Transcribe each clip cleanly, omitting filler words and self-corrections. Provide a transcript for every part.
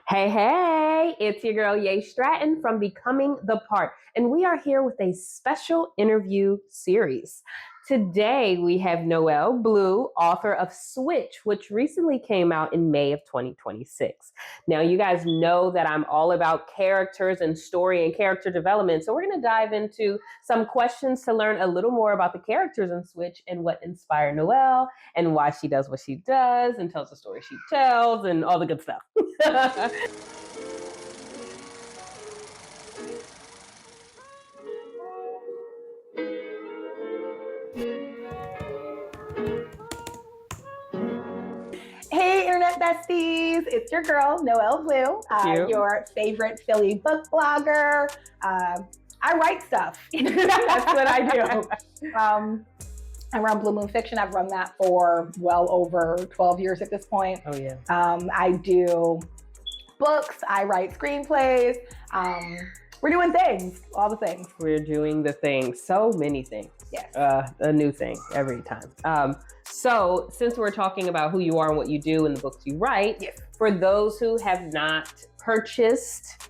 Hey, hey, it's your girl Ye Stratton from Becoming the Part, and we are here with a special interview series. Today we have Noel Bleu, author of Switch, which recently came out in May of 2026. Now, you guys know that I'm all about characters and story and character development, so we're going to dive into some questions to learn a little more about the characters in Switch and what inspired Noel and why she does what she does and tells the story she tells and all the good stuff. Hey, Internet Besties! It's your girl, Noel Bleu, your favorite Philly book blogger. I write stuff. That's what I do. I run Blue Moon Fiction. I've run that for well over 12 years at this point. Oh, yeah. I do books. I write screenplays. We're doing things, all the things. We're doing the things, so many things. Yes. A new thing every time. So since we're talking about who you are and what you do and the books you write, yes. For those who have not purchased,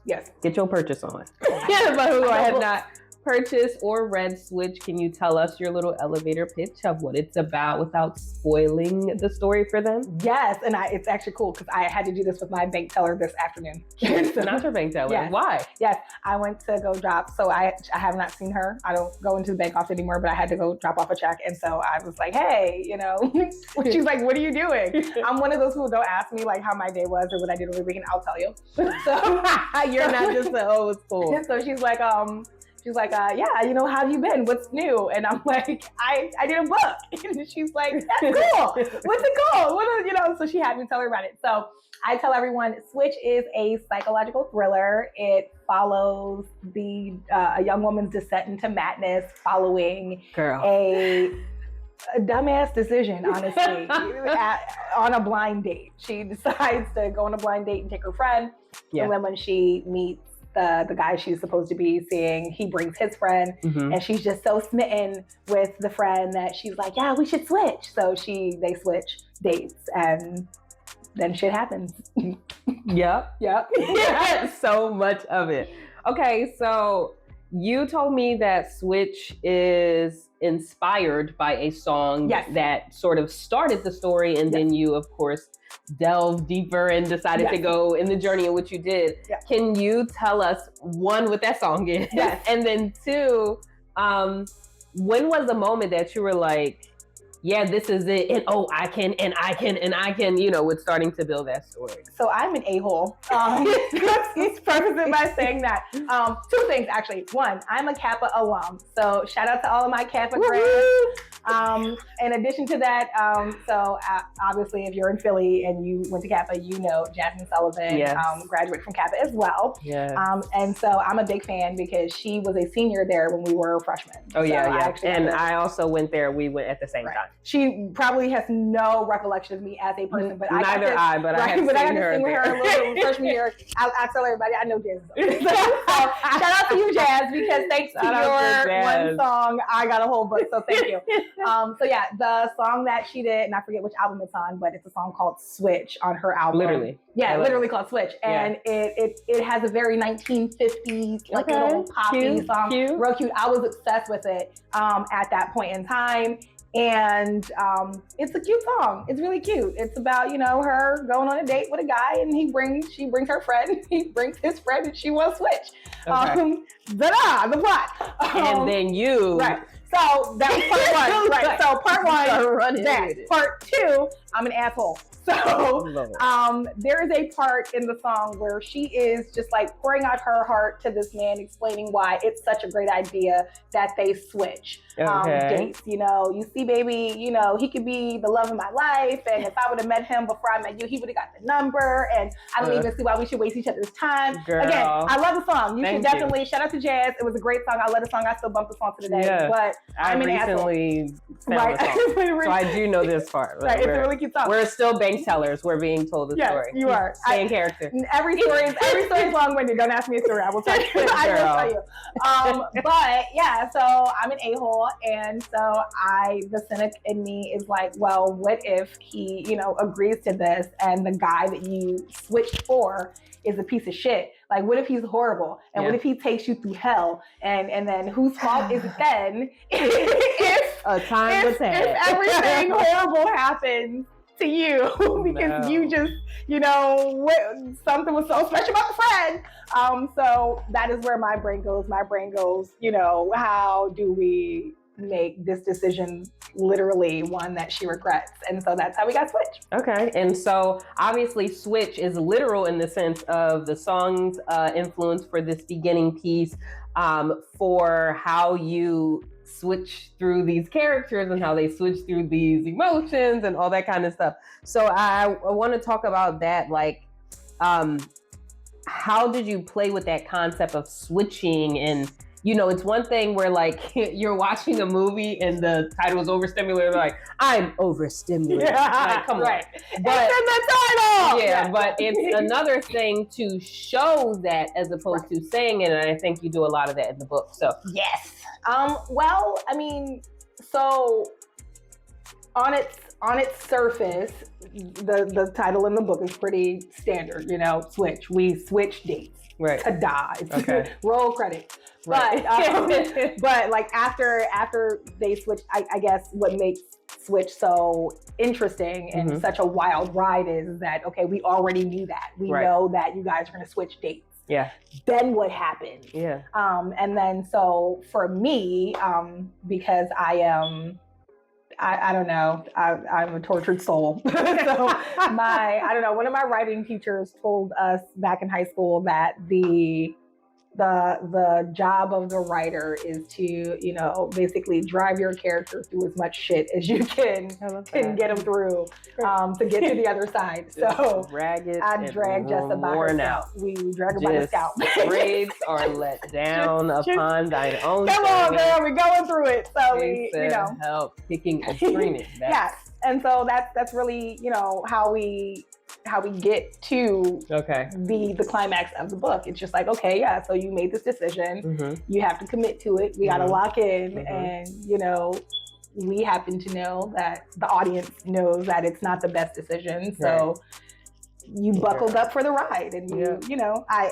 yes, get your purchase on. But who have not purchased or read Switch, can you tell us your little elevator pitch of what it's about without spoiling the story for them? Yes, and it's actually cool because I had to do this with my bank teller this afternoon. Not your bank teller. Yes. Why? Yes, I went to go drop. So I have not seen her. I don't go into the bank office anymore, but I had to go drop off a check. And so I was like, hey, she's like, what are you doing? I'm one of those people, don't ask me like how my day was or what I did over the weekend. I'll tell you. So you're not just oh, it's cool. So she's like, yeah, how have you been? What's new? And I'm like, I did a book. And she's like, that's cool. What's it called? So she had me tell her about it. So I tell everyone, Switch is a psychological thriller. It follows a young woman's descent into madness following a dumbass decision, honestly, on a blind date. She decides to go on a blind date and take her friend. Yeah. And then when she meets the guy she's supposed to be seeing, he brings his friend, and she's just so smitten with the friend that she's like, yeah, we should switch. So they switch dates, and then shit happens. Yep. So much of it. Okay, so you told me that Switch is inspired by a song that sort of started the story, and then you, of course, delved deeper and decided to go in the journey in which you did. Yeah. Can you tell us, one, what that song is? Yes. And then two, when was the moment that you were like, yeah, this is it, and I can, with starting to build that story? So I'm an a-hole. Let's preface it by saying that. Two things, actually. One, I'm a Kappa alum. So shout out to all of my Kappa grads. In addition to that, obviously if you're in Philly and you went to Kappa, Jasmine Sullivan, graduated from Kappa as well. Yes. And so I'm a big fan because she was a senior there when we were freshmen. Oh, yeah. I also went there. We went at the same time. She probably has no recollection of me as a person, but I got to sing with her a little freshman year. I tell everybody I know Jazz. So shout out to you, Jazz, because thanks to your one song, I got a whole book. So thank you. The song that she did, and I forget which album it's on, but it's a song called Switch on her album. Literally. Yeah, literally called Switch. And it has a very 1950s, little poppy song. Cute. Real cute. I was obsessed with it at that point in time. And it's a cute song. It's really cute. It's about, her going on a date with a guy, and she brings her friend, he brings his friend, and she wants Switch. Okay. The plot. And then you. Right. So that was part one. Right. So part one, that. Part two, I'm an asshole. So there is a part in the song where she is just like pouring out her heart to this man, explaining why it's such a great idea that they switch dates. You see, baby, he could be the love of my life, and if I would have met him before I met you, he would have got the number, and I don't even see why we should waste each other's time. Girl. Again, I love the song. You should definitely shout out to Jazz. It was a great song. I love the song. I still bump the song to today. Yeah. But I I'm an recently found right. the song, so I do know this part. Right, it's a really cute song. We're still bank tellers. We're being told the Yes, story. you are. Stay in character. Every story is long-winded. Don't ask me a story. I will tell you. I will tell you. But yeah, so I'm an a-hole, and so the cynic in me is like, well, what if he, agrees to this, and the guy that you switched for is a piece of shit? Like, what if he's horrible? And what if he takes you through hell? And then whose fault is it then if everything horrible happens to you because you just, something was so special about the friend. So that is where my brain goes. My brain goes, how do we make this decision literally one that she regrets? And so that's how we got Switch. Okay. And so obviously Switch is literal in the sense of the song's influence for this beginning piece, for how you switch through these characters and how they switch through these emotions and all that kind of stuff. So I want to talk about that. Like, how did you play with that concept of switching? And it's one thing where like you're watching a movie and the title is overstimulated. Like, I'm overstimulated. Like, come on. But, it's in the title. Yeah, but it's another thing to show that as opposed to saying it. And I think you do a lot of that in the book. So yes. Well, I mean, so on its surface, the title in the book is pretty standard. Switch. We switch dates. Right. Ta-da. It's roll credits. Right. But like after they switch, I guess what makes Switch so interesting and such a wild ride is that, okay, we already knew that. We know that you guys are going to switch dates. Yeah. Then what happened? Yeah. And then so for me, because I don't know, I'm a tortured soul. So one of my writing teachers told us back in high school that the job of the writer is to, basically drive your character through as much shit as you can and get them through to get to the other side. So I drag Jessa by her scalp. We drag her by the scalp. Braids are let down upon thine own. Come on, girl, we're going through it. So we help kicking and screaming. Yes, and so that's really how we get to the climax of the book. It's just like, okay, yeah, so you made this decision. You have to commit to it. We got to lock in. And, we happen to know that the audience knows that it's not the best decision. So you buckled up for the ride. And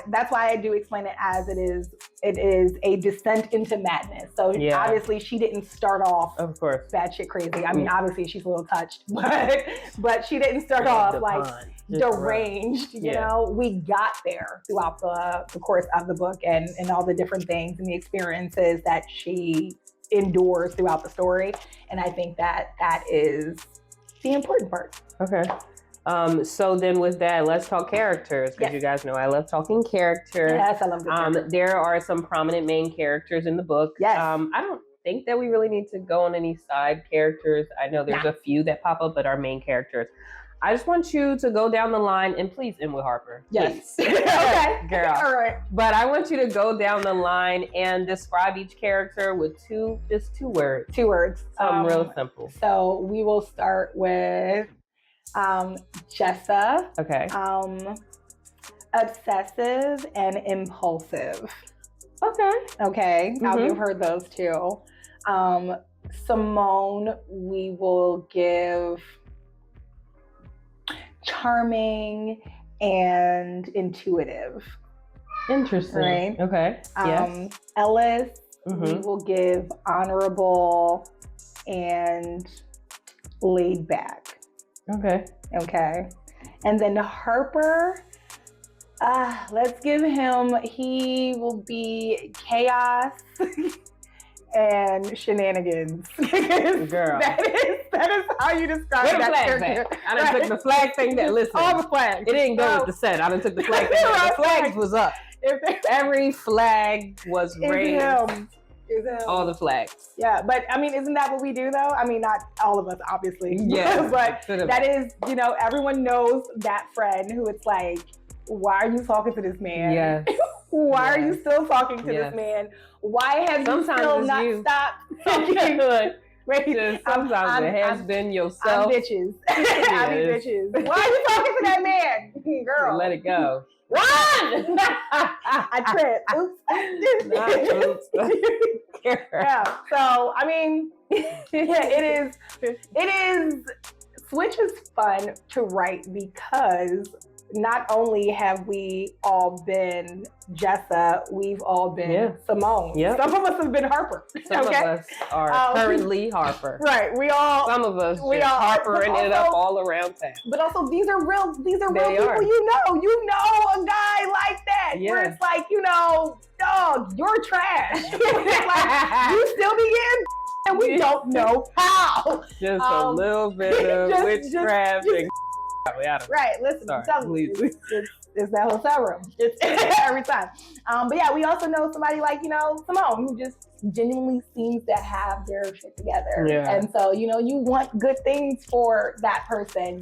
that's why I do explain it as it is a descent into madness. So obviously she didn't start off batshit crazy. I mean, obviously she's a little touched, but she didn't start off like deranged. We got there throughout the course of the book and all the different things and the experiences that she endures throughout the story. And I think that is the important part. Okay. So then with that, let's talk characters, because you guys know I love talking characters. Yes, I love good there are some prominent main characters in the book. Yes. I don't think that we really need to go on any side characters. I know there's a few that pop up, but our main characters. I just want you to go down the line and please end with Harper. Yes. Okay. Girl. All right. But I want you to go down the line and describe each character with just two words. Two words. Real simple. So we will start with Jessa. Okay. Obsessive and impulsive. Okay. I'll give her those two. Simone, we will give charming and intuitive. Interesting. Right? Okay. Yes. Ellis, we will give honorable and laid back. Okay. And then Harper, let's give him, he will be chaos and shenanigans. Girl. That is how you describe that character. I done took the flag thing that, listen. All the flags. It didn't go with the set. I done took the flag thing. The flags was up. Every flag was raised. All the flags. Yeah, but I mean, isn't that what we do though? I mean, not all of us, obviously. Yeah. But that is, everyone knows that friend who it's like, why are you talking to this man? Yeah. Why are you still talking to Yes. this man? Why have you Sometimes still it's not you. stopped talking? Right? Sometimes it has been I'm yourself. bitches. I be Yes. bitches. Why are you talking to that man? Girl. Let it go. Run! I tripped. Oops. Not oops. Yeah. So I mean, yeah, it is. Switch is fun to write because not only have we all been Jessa, we've all been Simone. Yep. Some of us have been Harper. Some of us are currently Harper. Right. We all. Some of us just Harpering it up all around town. But also, these are real people are. you know. You know a guy like that. Yeah. Where it's like, dog, you're trash. Like, you still be getting and we don't know how. Just a little bit of witchcraft and right, listen, I'm telling you, it's that hotel room. It's every time. But yeah, we also know somebody like, Simone, who just genuinely seems to have their shit together. Yeah. And so, you want good things for that person.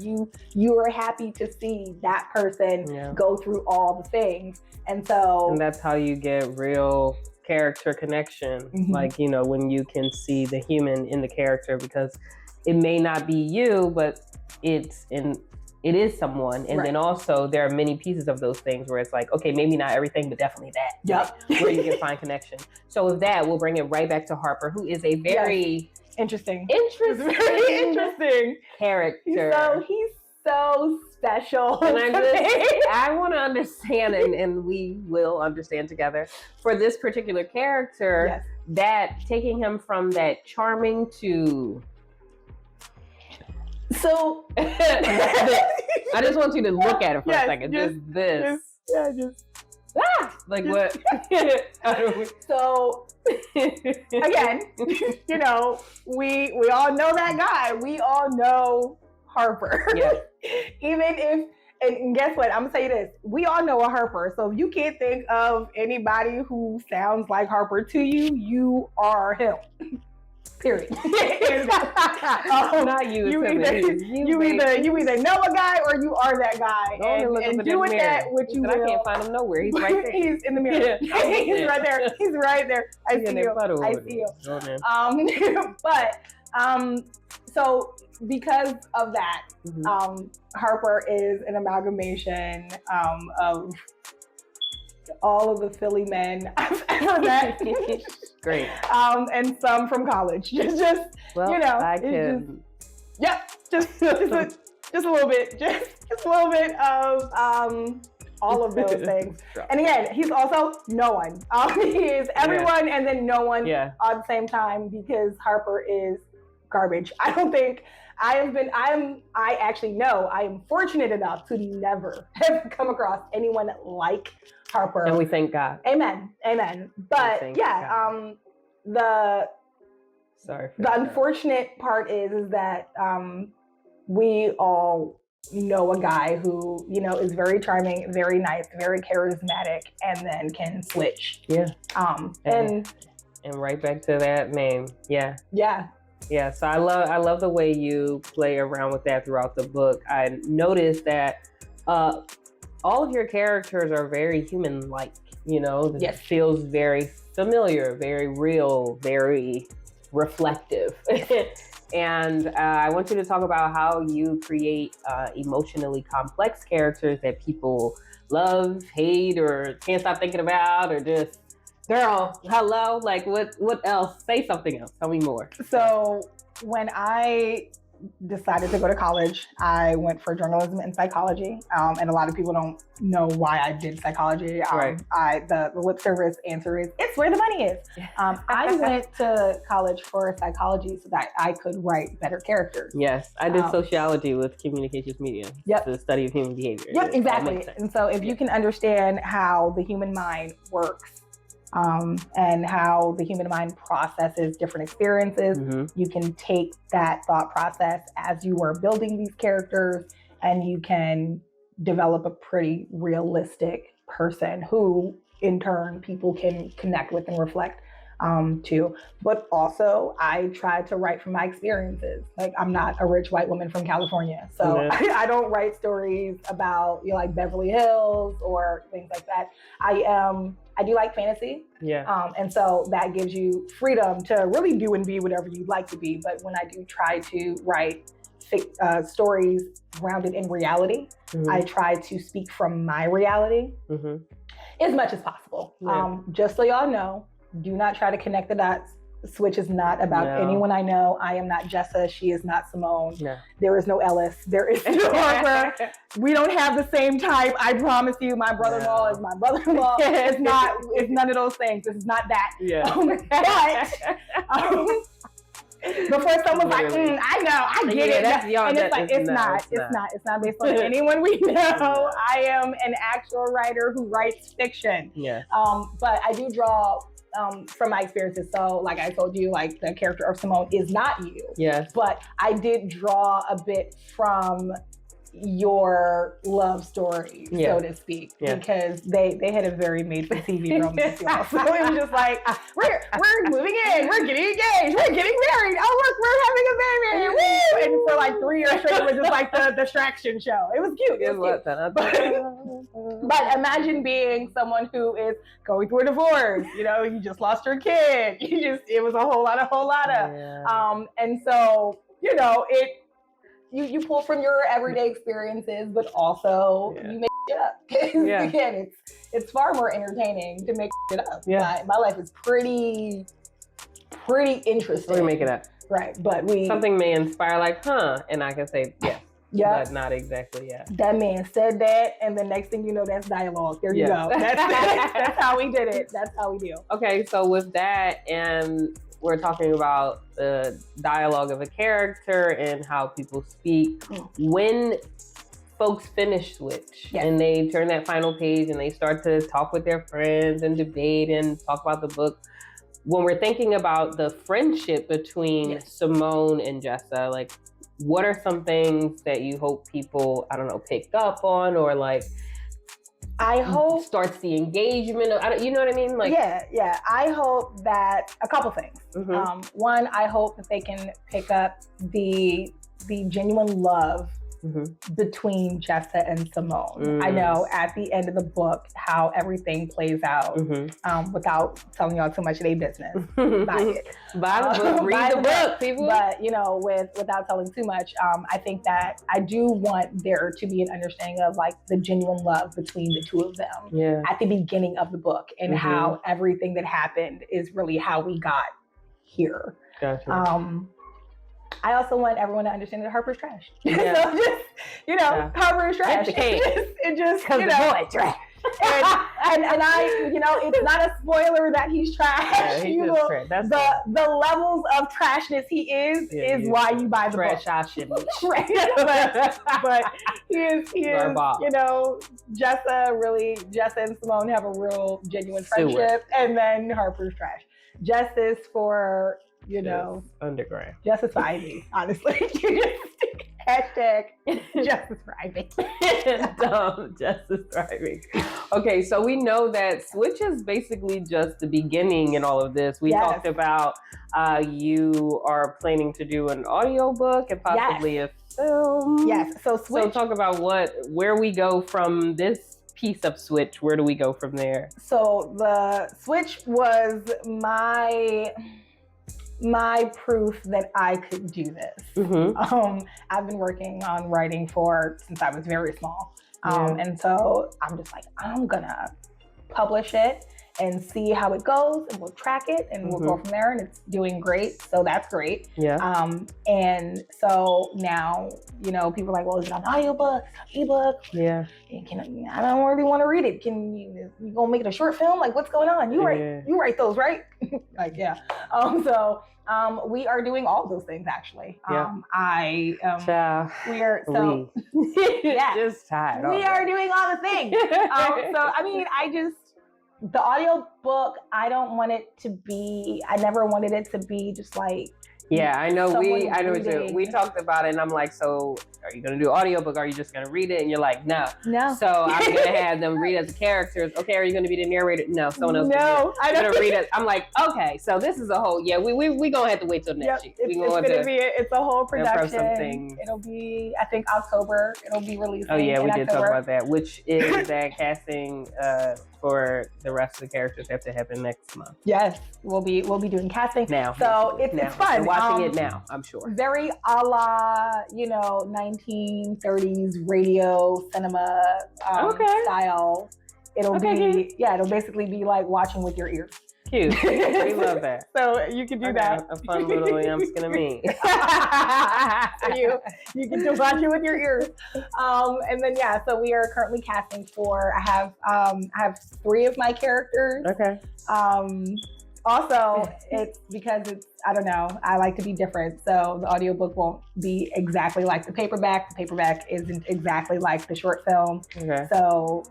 You are happy to see that person go through all the things. And that's how you get real character connection. Mm-hmm. Like, when you can see the human in the character, because it may not be you, but it is someone. And then also there are many pieces of those things where it's like, okay, maybe not everything, but definitely that. Yep. Where you can find connection. So with that, we'll bring it right back to Harper, who is a very interesting character. He's so special. And I want to understand, and we will understand together, for this particular character, that taking him from that charming to... So I just want you to look at it for a second. Just this. Like what? So again, we all know that guy. We all know Harper. Yeah. Even if, and guess what? I'm gonna tell you this. We all know a Harper. So if you can't think of anybody who sounds like Harper to you, you are him. Period. Not you. You either know a guy or you are that guy. And do with that what you will. I can't find him nowhere. He's right there. He's in the mirror. He's right there. He's right there. I see you. But so because of that, Harper is an amalgamation of all of the Philly men I've ever met. Great. And some from college. Just I can. Just a little bit. Just a little bit of all of those things. And again, he's also no one. He is everyone and then no one at the same time, because Harper is garbage. I don't think I am fortunate enough to never have come across anyone like Harper. And we thank God. Amen. But the unfortunate part is that we all know a guy who, is very charming, very nice, very charismatic, and then can switch. Yeah. And right back to that name. Yeah. Yeah. Yeah, so I love the way you play around with that throughout the book. I noticed that all of your characters are very human-like, It feels very familiar, very real, very reflective. And I want you to talk about how you create emotionally complex characters that people love, hate, or can't stop thinking about, or just... Girl, hello, like what else? Say something else. Tell me more. So when I decided to go to college, I went for journalism and psychology. And a lot of people don't know why I did psychology. The lip service answer is, it's where the money is. I went to college for psychology so that I could write better characters. Yes, I did sociology with communications media. Yep. The study of human behavior. Yep, exactly. And so if you can understand how the human mind works, and how the human mind processes different experiences. You can take that thought process as you are building these characters, and you can develop a pretty realistic person who, in turn, people can connect with and reflect too. But also, I try to write from my experiences. Like, I'm not a rich white woman from California, so I don't write stories about, you know, like Beverly Hills or things like that. I do like fantasy. Yeah. And so that gives you freedom to really do and be whatever you'd like to be. But when I do try to write stories grounded in reality, I try to speak from my reality as much as possible. Just so y'all know, do not try to connect the dots. Switch is not about anyone I know. I am not Jessa. She is not Simone. No. There is no Ellis. There is no Harper. We don't have the same type. I promise you, my brother-in-law is my brother-in-law. It's none of those things. This is not that. Yeah. Before someone's like, I know, I get it. And it's like, it's not based on anyone we know. I am an actual writer who writes fiction. Yeah. But I do draw from my experiences. So like I told you, like the character of Simone is not you. Yes. But I did draw a bit from your love story, so to speak, because they had a very made-for-TV romance, y'all. So it was just like, we're moving in, we're getting engaged, we're getting married, oh look, we're having a baby, woo! And for like 3 years straight, it was just like the distraction show. It was cute. But imagine being someone who is going through a divorce. You know, you just lost your kid. It was a whole lot of. And so, you know, you pull from your everyday experiences, but also you make it up. Again, it's far more entertaining to make it up. My life is pretty interesting. We make it up. Right, but something may inspire, like, and I can say but not exactly. That man said that, and the next thing you know, that's dialogue. There you go. That's how we did it. That's how we do. Okay, so with that, and we're talking about the dialogue of a character and how people speak. When folks finish Switch and they turn that final page and they start to talk with their friends and debate and talk about the book, when we're thinking about the friendship between Simone and Jessa, like, what are some things that you hope people, I don't know, pick up on, or like, I hope starts the engagement. You know what I mean? Like, I hope that a couple things. One, I hope that they can pick up the genuine love between Jessa and Simone. I know at the end of the book how everything plays out without telling y'all too much of their business. Buy it. Buy the book, read the book, people. But, you know, without telling too much, I think that I do want there to be an understanding of like the genuine love between the two of them at the beginning of the book, and how everything that happened is really how we got here. Gotcha. I also want everyone to understand that Harper's trash. So just, you know, Harper is trash. It just, you know, boy, trash. and I, you know, it's not a spoiler that he's trash. Trash. That's the levels of trashness he is why you buy the book. But he is, you know, Jessa and Simone have a real genuine friendship, and then Harper's trash. Justice for, you know, underground. Justice for Ivy, honestly. Hashtag Justice for Ivy. Dumb Justice for Ivy. Okay, so we know that Switch is basically just the beginning in all of this. We talked about you are planning to do an audiobook and possibly a film. Yes. So Switch. So talk about where we go from this piece of Switch. Where do we go from there? So the Switch was my proof that I could do this. I've been working on writing since I was very small. And so I'm just like, I'm gonna publish it and see how it goes, and we'll track it, and we'll go from there, and it's doing great. So that's great. And so now, you know, people are like, well, is it on audiobook, ebook? Yeah. I don't really want to read it. Can you gonna make it a short film? Like, what's going on? You write those, right? Like, So we are doing all those things, actually. We are just tired. We are doing all the things. So I mean, the audio book, I never wanted it to be just like Yeah, I know. Someone I know what you. reading. We talked about it, and I'm like, so are you gonna do audiobook? Are you just gonna read it? And you're like, no. No. So I'm gonna have them read as the characters. Okay, are you gonna be the narrator? No, someone else. No, I'm gonna read it. I'm like, okay, so this is a whole. Yeah, we gonna have to wait till next year. It's a whole production. Something. It'll be, I think, October. It'll be released. Oh yeah, we did talk about that. Which is that casting for the rest of the characters have to happen next month. Yes, we'll be doing casting now. So it's fun. We're watching it now, I'm sure. Very a la 1930s radio cinema style. It'll be it'll basically be like watching with your ears. Cute. We love that. So you can do that. A fun little skin of me. So you can just watch it with your ears. And then so we are currently casting for. I have 3 of my characters. Okay. Also, it's because I don't know, I like to be different. So the audiobook won't be exactly like the paperback. The paperback isn't exactly like the short film. Okay. So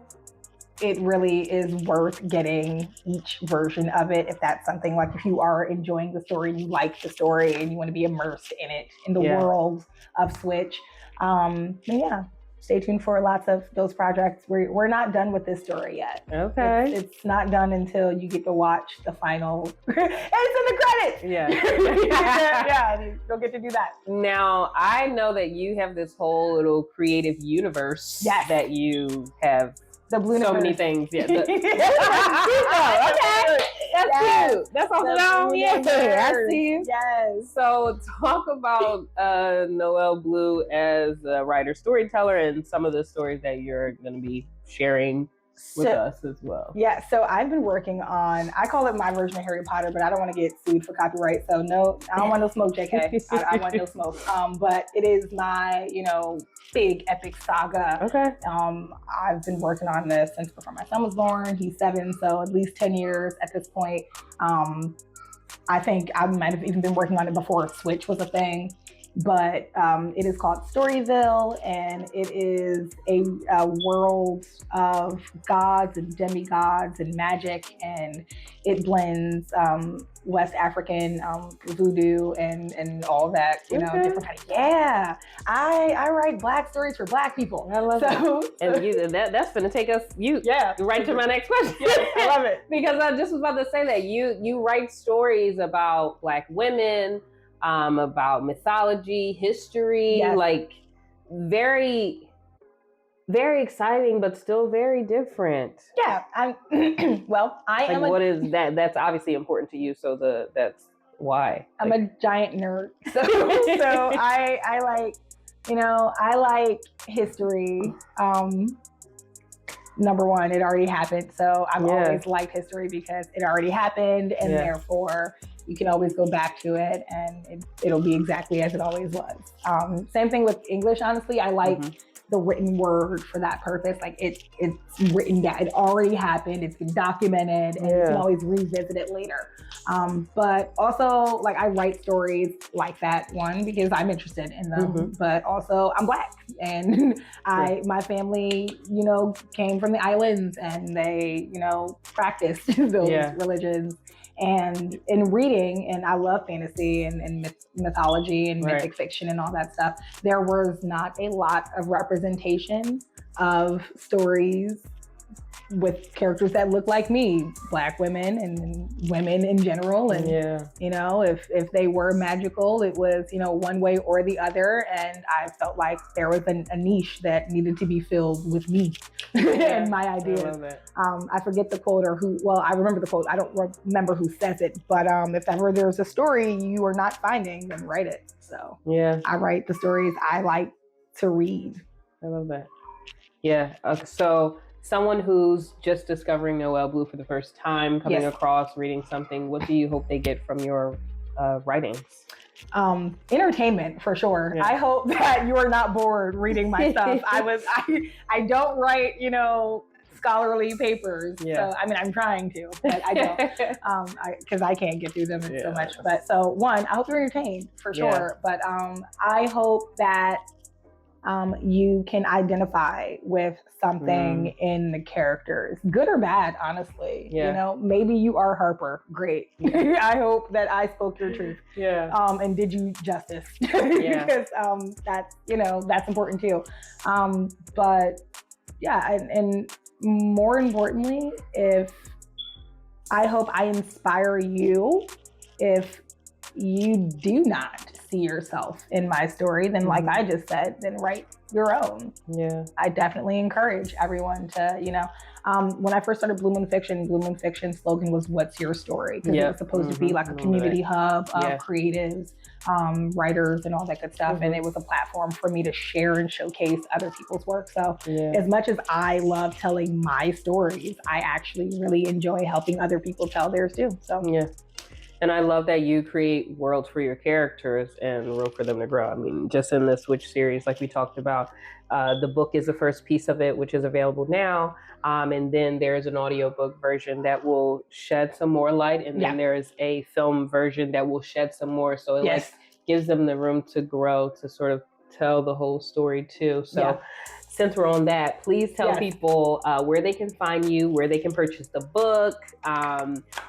it really is worth getting each version of it if that's something like if you are enjoying the story and you like the story and you want to be immersed in it, in the world of Switch. Stay tuned for lots of those projects. We're not done with this story yet. Okay. It's not done until you get to watch the final. It's in the credits. Yeah. You'll get to do that. Now, I know that you have this whole little creative universe that you have. The Blue so many things. Yeah. Okay. That's cute. That's also down. Yeah. I see you. Yes. So talk about Noel Bleu as a writer, storyteller, and some of the stories that you're going to be sharing with us as well. Yeah, so I've been working on, I call it my version of Harry Potter, but I don't want to get sued for copyright. So no, I don't want no smoke, JK. I want no smoke. But it is my, big epic saga. Okay. I've been working on this since before my son was born. He's 7, so at least 10 years at this point. I think I might have even been working on it before Switch was a thing. But it is called Storyville, and it is a world of gods and demigods and magic, and it blends West African voodoo and all that, different kind of. Yeah, I write Black stories for Black people. I love it. And that's going to take us right to my next question. Yeah, I love it. Because I just was about to say that you write stories about Black women, about mythology, history, like very, very exciting, but still very different. Yeah, I am. What is that? That's obviously important to you. So that's why. I'm a giant nerd. So I like, I like history. Number one, it already happened. So I've always liked history because it already happened, and therefore you can always go back to it and it'll be exactly as it always was. Same thing with English, honestly. I like the written word for that purpose. Like it's written down. It already happened. It's been documented, and you can always revisit it later. But also, like, I write stories like that, one, because I'm interested in them, but also I'm Black, and my family, came from the islands, and they, practiced those religions. And in reading, and I love fantasy and mythology and mythic fiction and all that stuff, there was not a lot of representation of stories with characters that look like me, Black women and women in general. And, if they were magical, it was, one way or the other. And I felt like there was a niche that needed to be filled with me and my ideas. I love it. I forget the quote or who, well, I remember the quote. I don't remember who says it, but if ever there's a story you are not finding, then write it. So I write the stories I like to read. I love that. Yeah. So someone who's just discovering Noel Bleu for the first time, coming across, reading something, what do you hope they get from your writings? Entertainment, for sure. I hope that you are not bored reading my stuff. I don't write, scholarly papers. So, I mean, I'm trying to, but I don't, because I can't get through them so much. But so one, I hope you're entertained, for sure. But I hope that you can identify with something in the characters, good or bad, honestly. Yeah. You know, maybe you are Harper. Great. I hope that I spoke your truth. Yeah. And did you justice. Yeah. Because that's, you know, that's important too. But yeah, and more importantly, I hope I inspire you. If you do not see yourself in my story, then like I just said, then write your own. Yeah. I definitely encourage everyone to, you know, when I first started Blue Moon Fiction slogan was "What's your story?" Because it was supposed to be like a community hub of creatives, writers, and all that good stuff. And it was a platform for me to share and showcase other people's work. So as much as I love telling my stories, I actually really enjoy helping other people tell theirs too. So yeah. And I love that you create worlds for your characters and room for them to grow. I mean, just in the Switch series, like we talked about, the book is the first piece of it, which is available now. And then there's an audiobook version that will shed some more light. And then there's a film version that will shed some more. So it like gives them the room to grow, to sort of tell the whole story too. So since we're on that, please tell people where they can find you, where they can purchase the book,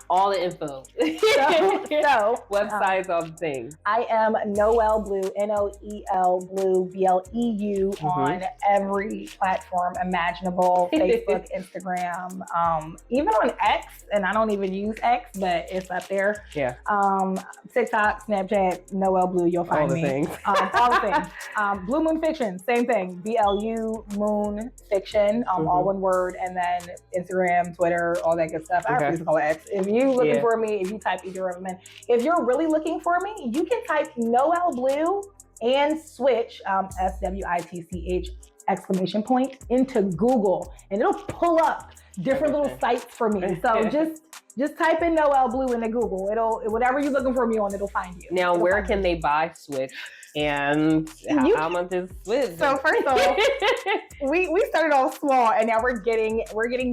all the info. So websites, all the things. I am Noel Bleu, Noel Bleu, Bleu, on every platform imaginable, Facebook, Instagram, even on X, and I don't even use X, but it's up there. Yeah. TikTok, Snapchat, Noel Bleu, you'll find me. Things. All the things. Blue Moon Fiction, same thing. BLU Moon Fiction, all one word, and then Instagram, Twitter, all that good stuff. I refuse to call it X. If you looking for me, if you type either of them in. If you're really looking for me, you can type Noel Bleu and switch SWITCH exclamation point into Google, and it'll pull up different little sites for me. So just type in Noel Bleu into Google. It'll, whatever you're looking for me on, it'll find you. Now, where can they buy Switch? And how much is Switch? So first of all, we started off small, and now we're getting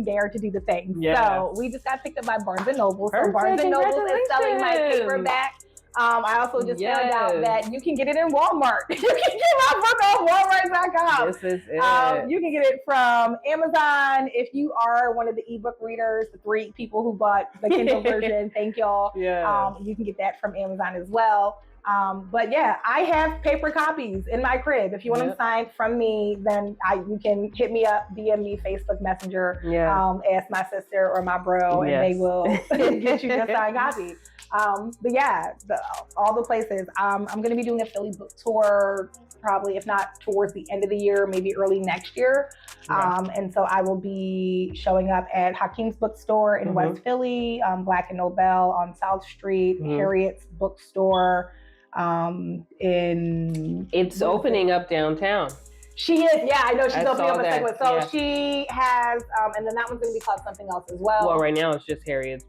there to do the thing. So we just got picked up by Barnes and Noble. So Barnes and Noble is selling my paperback. I also just found out that you can get it in Walmart. You can get my book on Walmart.com. This is it. You can get it from Amazon. If you are one of the ebook readers, the 3 people who bought the Kindle version, thank y'all. You can get that from Amazon as well. But yeah, I have paper copies in my crib. If you want them signed from me, then you can hit me up, DM me, Facebook Messenger, ask my sister or my bro, and they will get you the signed copy. But yeah, all the places. I'm going to be doing a Philly book tour, probably, if not towards the end of the year, maybe early next year. And so I will be showing up at Hakeem's Bookstore in West Philly, Black and Nobel on South Street, Harriet's Bookstore. It's opening up downtown. She is, I know she's opening up a segment. So she has, and then that one's going to be called something else as well. Well, right now it's just Harriet's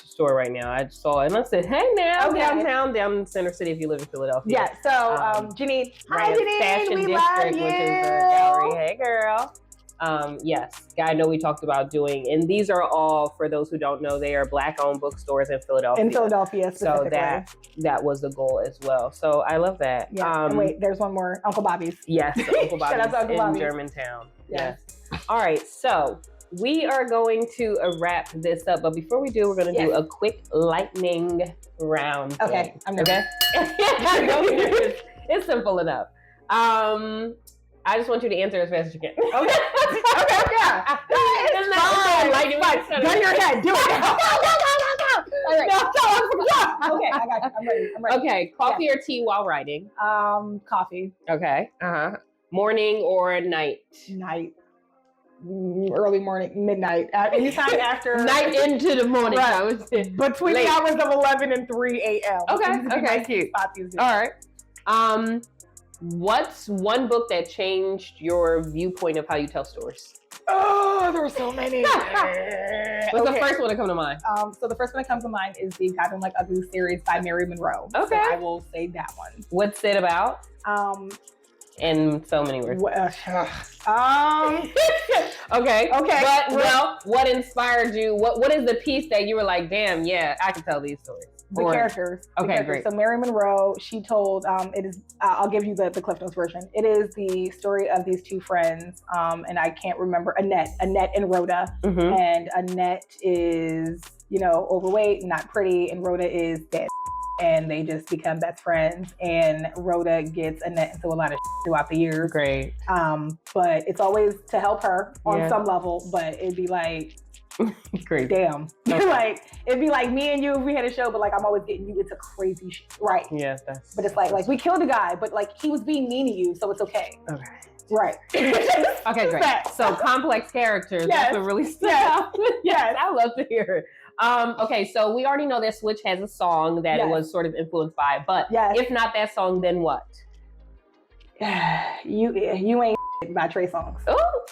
store right now. I just saw it and I said, hey now, downtown, down in Center City if you live in Philadelphia. Yeah, so Janine, hi Janine, Fashion we District, love you. Which is a gallery. Hey girl. Yes, I know we talked about doing, and these are all, for those who don't know, they are Black-owned bookstores in Philadelphia. In Philadelphia, specifically. So that was the goal as well. So I love that. Yeah. And wait, there's one more. Uncle Bobby's. Yes, Uncle Bobby's Shout out to Uncle in Bobby's. Germantown. Yes. All right, so we are going to wrap this up, but before we do, we're going to do a quick lightning round. Okay, I'm nervous. It's simple enough. I just want you to answer as fast as you can. Okay. Yeah. It's fine. Gun your head. Do it. All right. No. Okay, I got you. I'm ready. Okay. Coffee or tea while writing? Coffee. Okay. Morning or night? Night. Early morning, midnight. Anytime after. Night into the morning. Right. Between the hours of 11 and 3 a.m. Okay. Cute. All right. What's one book that changed your viewpoint of how you tell stories? Oh, there were so many. What's the first one to come to mind? So the first one that comes to mind is the God Don't Like Ugly series by Mary Monroe. Okay. So I will say that one. What's it about? In so many words. Okay. But what inspired you? What is the piece that you were like, damn, yeah, I can tell these stories? The characters. Great. So Mary Monroe, she told, it is, I'll give you the Cliff Notes version. It is the story of these two friends, and I can't remember, Annette and Rhoda. Mm-hmm. And Annette is, overweight, not pretty, and Rhoda is dead. And they just become best friends, and Rhoda gets Annette into a lot of throughout the years. Great. But it's always to help her on some level, but it'd be like, great. Damn. Okay. Like, it'd be like me and you if we had a show, but like I'm always getting you into crazy shit. Right. Yes, but it's like we killed a guy, but like he was being mean to you, so it's okay. Okay. Right. Okay, great. So complex characters. Yes. That's what really stood out. Yes, I love to hear it. Okay, so we already know that Switch has a song that it was sort of influenced by, but if not that song, then what? You Ain't by Trey Songz. Oh.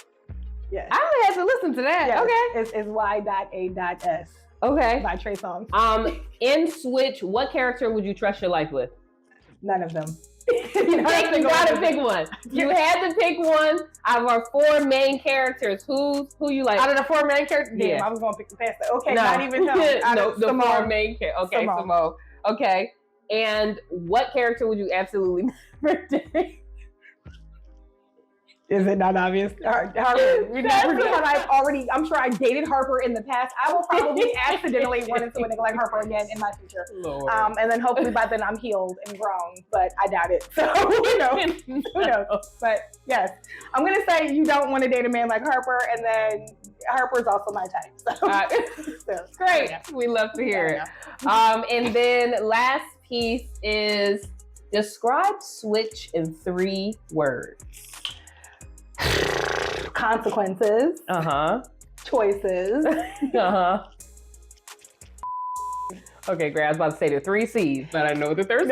Yeah. I would have to listen to that. Yes. Okay. It's Y.A.S. Okay. By Trey Songz. In Switch, what character would you trust your life with? None of them. You gotta pick one. You had to pick one out of our 4 main characters. Who you like? Out of the 4 main characters? Damn, I was gonna pick the pastor. Okay, no. Not even him. The 4 main characters. Okay, Simone. Okay. And what character would you absolutely never date? Is it not obvious? Harper. I'm sure I dated Harper in the past. I will probably accidentally run into a nigga like Harper again in my future. And then hopefully by then I'm healed and grown, but I doubt it. So, who knows? But yes, I'm going to say you don't want to date a man like Harper, and then Harper's also my type. So. Great. Yeah. We love to hear it. And then last piece is describe Switch in 3 words. Consequences. Choices. Okay, great. I was about to say the 3 C's, but I know that there's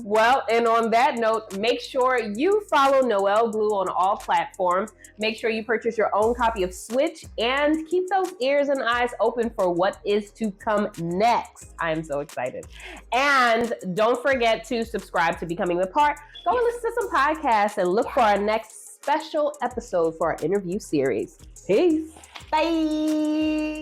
Well, and on that note, make sure you follow Noel Bleu on all platforms. Make sure you purchase your own copy of Switch and keep those ears and eyes open for what is to come next. I am so excited. And don't forget to subscribe to Becoming the Part. Go and listen to some podcasts and look for our next special episode for our interview series. Peace. Bye.